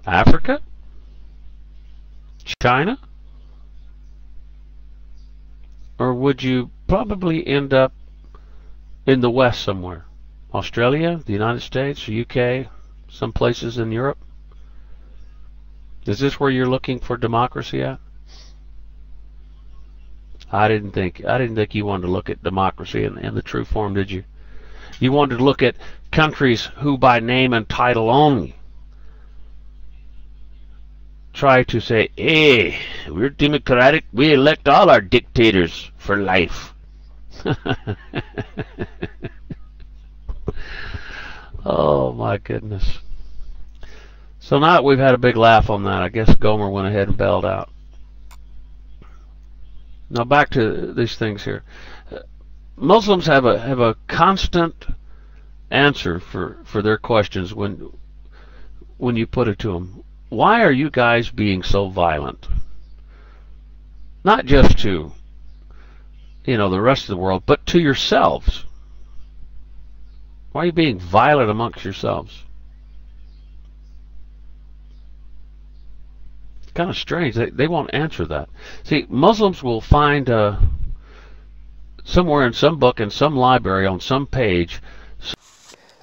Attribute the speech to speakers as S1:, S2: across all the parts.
S1: Africa? China? Or would you probably end up in the West somewhere? Australia, the United States, UK, some places in Europe? Is this where you're looking for democracy at? I didn't think you wanted to look at democracy in the true form, did you? You wanted to look at countries who by name and title only try to say, hey, we're democratic, we elect all our dictators for life. Oh my goodness. So now that we've had a big laugh on that, I guess Gomer went ahead and bailed out. Now back to these things here. Muslims have a constant answer for their questions when you put it to them. Why are you guys being so violent? Not just to, the rest of the world, but to yourselves. Why are you being violent amongst yourselves? It's kind of strange. They won't answer that. See, Muslims will find somewhere in some book, in some library, on some page.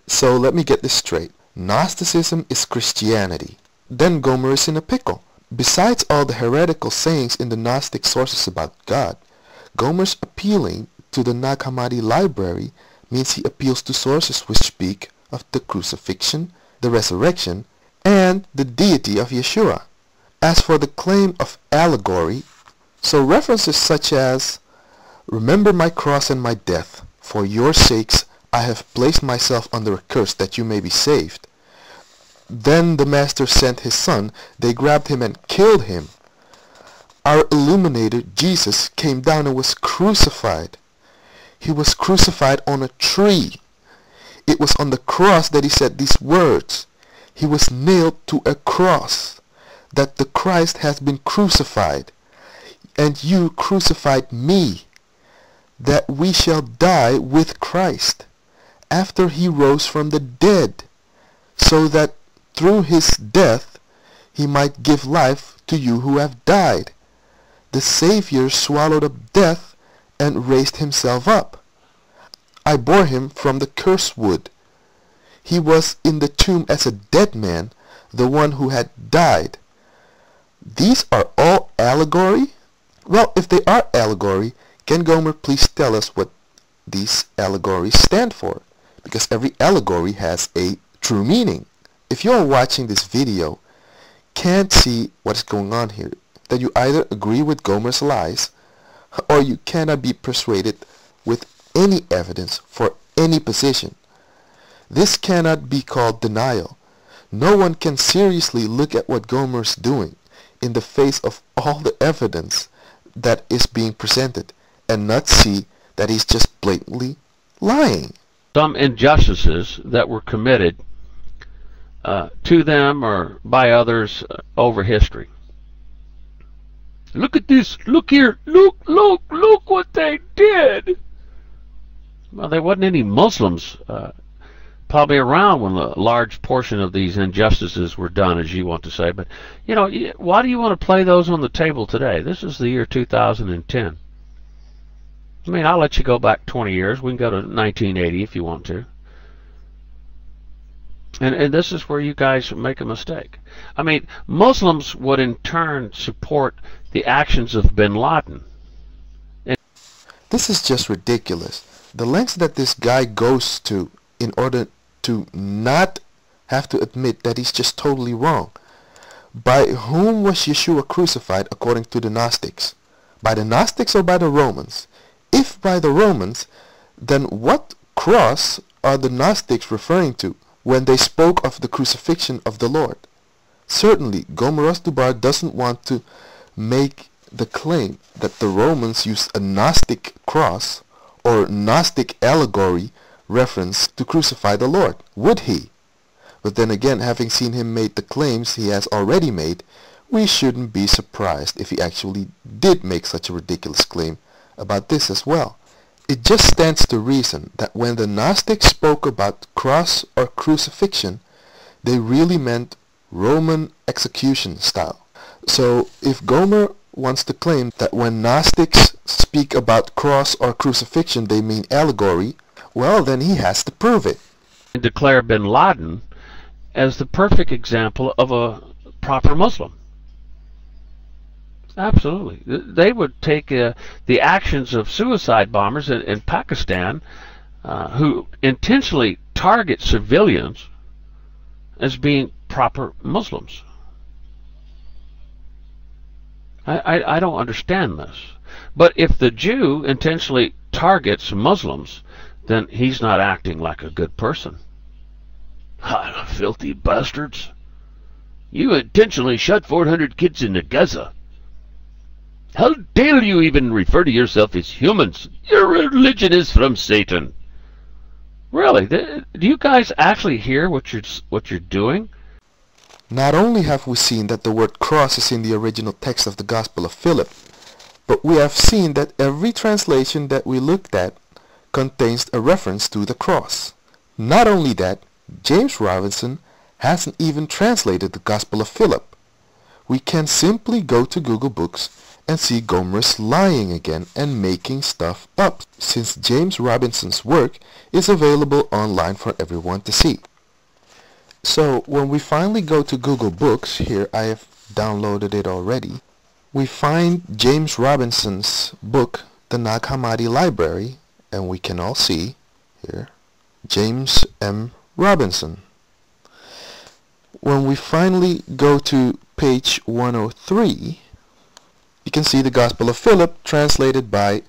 S2: So let me get this straight. Gnosticism is Christianity. Then Gomer is in a pickle. Besides all the heretical sayings in the Gnostic sources about God, Gomer's appealing to the Nag Hamadi Library means he appeals to sources which speak of the crucifixion, the resurrection, and the deity of Yeshua. As for the claim of allegory, so references such as, "Remember my cross and my death, for your sakes I have placed myself under a curse that you may be saved. Then the Master sent his son, they grabbed him and killed him. Our illuminator Jesus came down and was crucified. He was crucified on a tree. It was on the cross that he said these words. He was nailed to a cross, that the Christ has been crucified, and you crucified me, that we shall die with Christ, after he rose from the dead, so that through his death he might give life to you who have died. The Savior swallowed up death and raised himself up. I bore him from the curse wood. He was in the tomb as a dead man, the one who had died. These are all allegory? Well, if they are allegory, can Gomer please tell us what these allegories stand for? Because every allegory has a true meaning. If you're watching this video, can't see what's going on here, then you either agree with Gomer's lies, or you cannot be persuaded with any evidence for any position. This cannot be called denial. No one can seriously look at what Gomer's doing in the face of all the evidence that is being presented and not see that he's just blatantly lying.
S1: Some injustices that were committed to them or by others over history. Look at this, look here, look what they did. Well, there wasn't any Muslims probably around when a large portion of these injustices were done, as you want to say. But, why do you want to play those on the table today? This is the year 2010. I mean, I'll let you go back 20 years. We can go to 1980 if you want to. And this is where you guys make a mistake. I mean, Muslims would in turn support the actions of bin Laden.
S2: This is just ridiculous. The lengths that this guy goes to in order to not have to admit that he's just totally wrong. By whom was Yeshua crucified according to the Gnostics? By the Gnostics or by the Romans? If by the Romans, then what cross are the Gnostics referring to when they spoke of the crucifixion of the Lord? Certainly, Gomerozdubar doesn't want to make the claim that the Romans used a Gnostic cross or Gnostic allegory reference to crucify the Lord, would he? But then again, having seen him make the claims he has already made, we shouldn't be surprised if he actually did make such a ridiculous claim about this as well. It just stands to reason that when the Gnostics spoke about cross or crucifixion, they really meant Roman execution style. So if Gomer wants to claim that when Gnostics speak about cross or crucifixion they mean allegory, well, then he has to prove it.
S1: And declare bin Laden as the perfect example of a proper Muslim. Absolutely. They would take the actions of suicide bombers in Pakistan who intentionally target civilians as being proper Muslims. I don't understand this. But if the Jew intentionally targets Muslims, then he's not acting like a good person. Ha, filthy bastards. You intentionally shot 400 kids in Gaza. How dare you even refer to yourself as humans? Your religion is from Satan. Really? Do you guys actually hear what you're doing?
S2: Not only have we seen that the word cross is in the original text of the Gospel of Philip, but we have seen that every translation that we looked at contains a reference to the cross. Not only that, James Robinson hasn't even translated the Gospel of Philip. We can simply go to Google Books and see Gomer's lying again and making stuff up, since James Robinson's work is available online for everyone to see. So when we finally go to Google Books, here I have downloaded it already, we find James Robinson's book, the Nag Hamadi Library, and we can all see here, James M. Robinson. When we finally go to page 103, you can see the Gospel of Philip translated by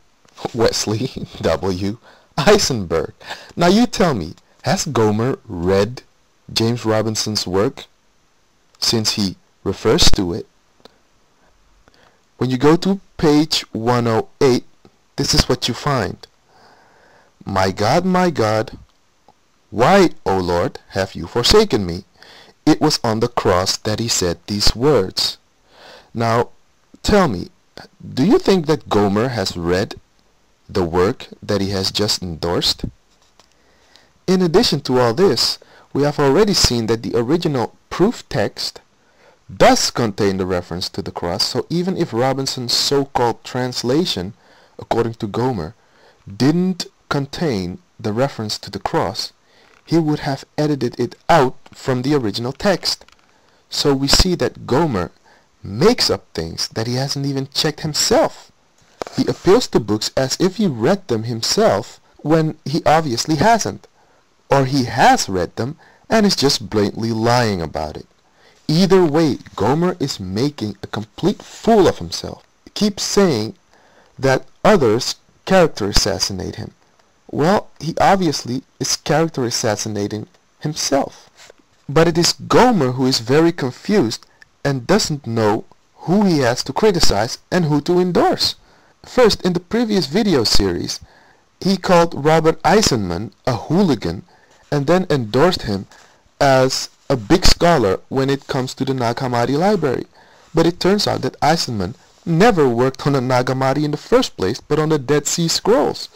S2: Wesley W. Eisenberg. Now you tell me, has Gomer read James Robinson's work since he refers to it? When you go to page 108, this is what you find. My God, why, O Lord, have you forsaken me? It was on the cross that he said these words. Now, tell me, do you think that Gomer has read the work that he has just endorsed? In addition to all this, we have already seen that the original proof text does contain the reference to the cross, so even if Robinson's so-called translation, according to Gomer, didn't contain the reference to the cross, he would have edited it out from the original text. So we see that Gomer makes up things that he hasn't even checked himself. He appeals to books as if he read them himself when he obviously hasn't. Or he has read them and is just blatantly lying about it. Either way, Gomer is making a complete fool of himself. He keeps saying that others character assassinate him. Well, he obviously is character assassinating himself. But it is Gomer who is very confused and doesn't know who he has to criticize and who to endorse. First, in the previous video series, he called Robert Eisenman a hooligan and then endorsed him as a big scholar when it comes to the Nag Hamadi Library. But it turns out that Eisenman never worked on the Nag Hamadi in the first place, but on the Dead Sea Scrolls.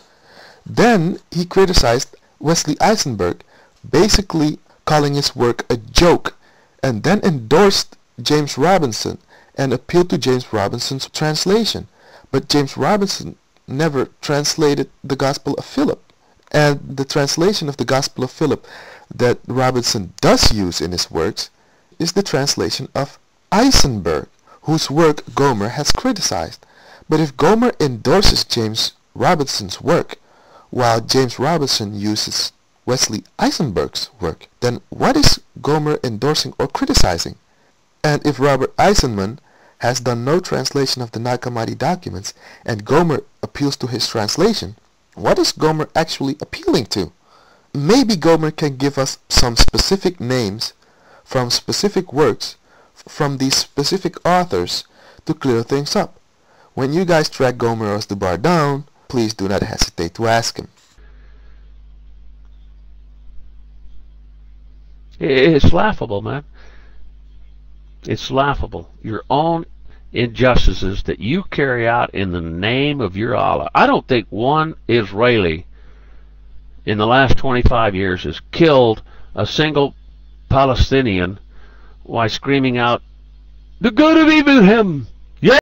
S2: Then he criticized Wesley Eisenberg, basically calling his work a joke, and then endorsed James Robinson and appealed to James Robinson's translation. But James Robinson never translated the Gospel of Philip. And the translation of the Gospel of Philip that Robinson does use in his works is the translation of Eisenberg, whose work Gomer has criticized. But if Gomer endorses James Robinson's work, while James Robinson uses Wesley Eisenberg's work, then what is Gomer endorsing or criticizing? And if Robert Eisenman has done no translation of the Nag Hamadi documents, and Gomer appeals to his translation, what is Gomer actually appealing to? Maybe Gomer can give us some specific names from specific works from these specific authors to clear things up. When you guys track Gomerozdubar down, please do not hesitate to ask him.
S1: It's laughable, man. It's laughable. Your own injustices that you carry out in the name of your Allah. I don't think one Israeli in the last 25 years has killed a single Palestinian why screaming out, "The good of Abraham!